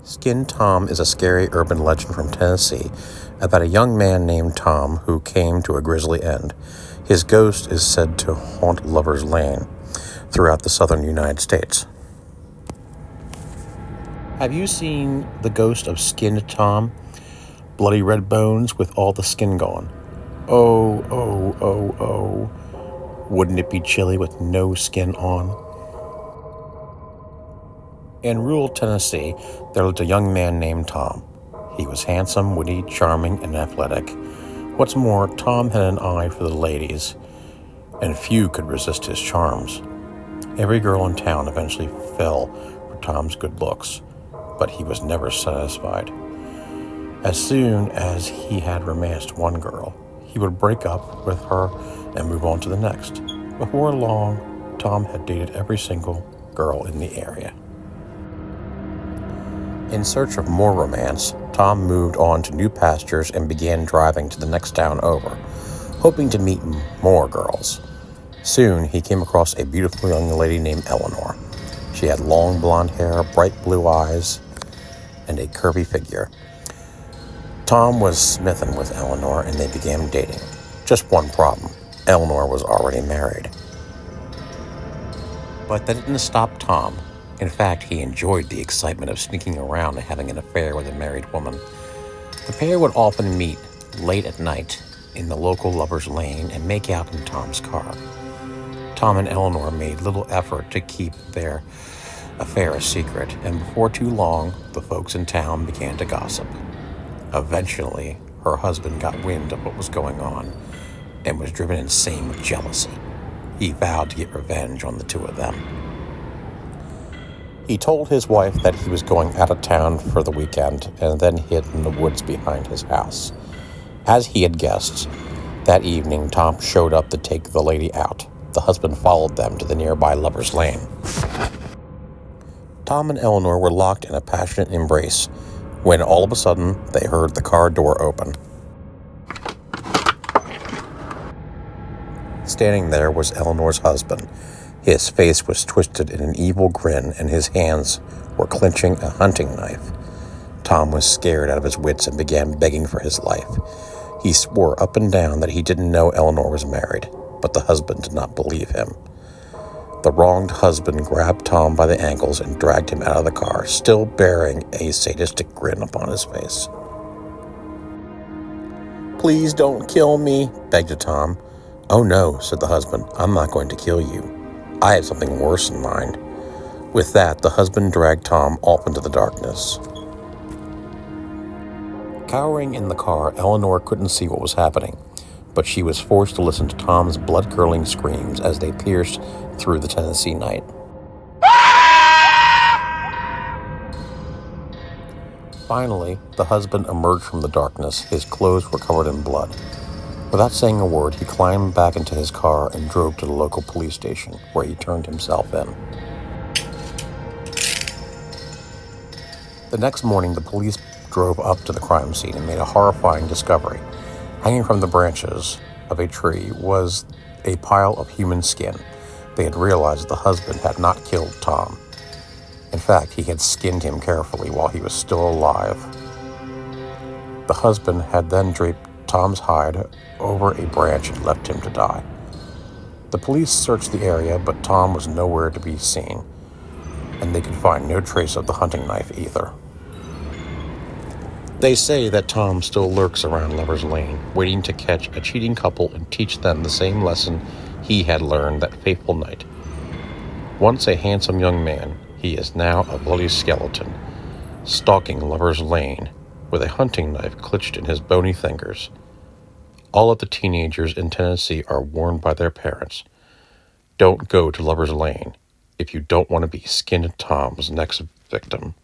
Skin Tom is a scary urban legend from Tennessee about a young man named Tom who came to a grisly end. His ghost is said to haunt Lover's Lane throughout the southern United States. Have you seen the ghost of Skinned Tom? Bloody red bones with all the skin gone. Oh, oh, oh, oh. Wouldn't it be chilly with no skin on? In rural Tennessee, there lived a young man named Tom. He was handsome, witty, charming, and athletic. What's more, Tom had an eye for the ladies, and few could resist his charms. Every girl in town eventually fell for Tom's good looks, but he was never satisfied. As soon as he had romanced one girl, he would break up with her and move on to the next. Before long, Tom had dated every single girl in the area. In search of more romance, Tom moved on to new pastures and began driving to the next town over, hoping to meet more girls. Soon, he came across a beautiful young lady named Eleanor. She had long blonde hair, bright blue eyes, and a curvy figure. Tom was smitten with Eleanor, and they began dating. Just one problem: Eleanor was already married. But that didn't stop Tom. In fact, he enjoyed the excitement of sneaking around and having an affair with a married woman. The pair would often meet late at night in the local Lover's Lane and make out in Tom's car. Tom and Eleanor made little effort to keep their affair a secret, and before too long, the folks in town began to gossip. Eventually, her husband got wind of what was going on and was driven insane with jealousy. He vowed to get revenge on the two of them. He told his wife that he was going out of town for the weekend and then hid in the woods behind his house. As he had guessed, that evening Tom showed up to take the lady out. The husband followed them to the nearby Lover's Lane. Tom and Eleanor were locked in a passionate embrace when all of a sudden they heard the car door open. Standing there was Eleanor's husband. His face was twisted in an evil grin, and his hands were clenching a hunting knife. Tom was scared out of his wits and began begging for his life. He swore up and down that he didn't know Eleanor was married, but the husband did not believe him. The wronged husband grabbed Tom by the ankles and dragged him out of the car, still bearing a sadistic grin upon his face. "Please don't kill me," begged Tom. "Oh no," said the husband, "I'm not going to kill you. I have something worse in mind." With that, the husband dragged Tom off into the darkness. Cowering in the car, Eleanor couldn't see what was happening, but she was forced to listen to Tom's blood-curdling screams as they pierced through the Tennessee night. Finally, the husband emerged from the darkness. His clothes were covered in blood. Without saying a word, he climbed back into his car and drove to the local police station, where he turned himself in. The next morning, the police drove up to the crime scene and made a horrifying discovery. Hanging from the branches of a tree was a pile of human skin. They had realized the husband had not killed Tom. In fact, he had skinned him carefully while he was still alive. The husband had then draped Tom's hide over a branch and left him to die. The police searched the area, but Tom was nowhere to be seen, and they could find no trace of the hunting knife either. They say that Tom still lurks around Lover's Lane, waiting to catch a cheating couple and teach them the same lesson he had learned that fateful night. Once a handsome young man, he is now a bloody skeleton, stalking Lover's Lane with a hunting knife clutched in his bony fingers. All of the teenagers in Tennessee are warned by their parents: don't go to Lover's Lane if you don't want to be Skinned Tom's next victim.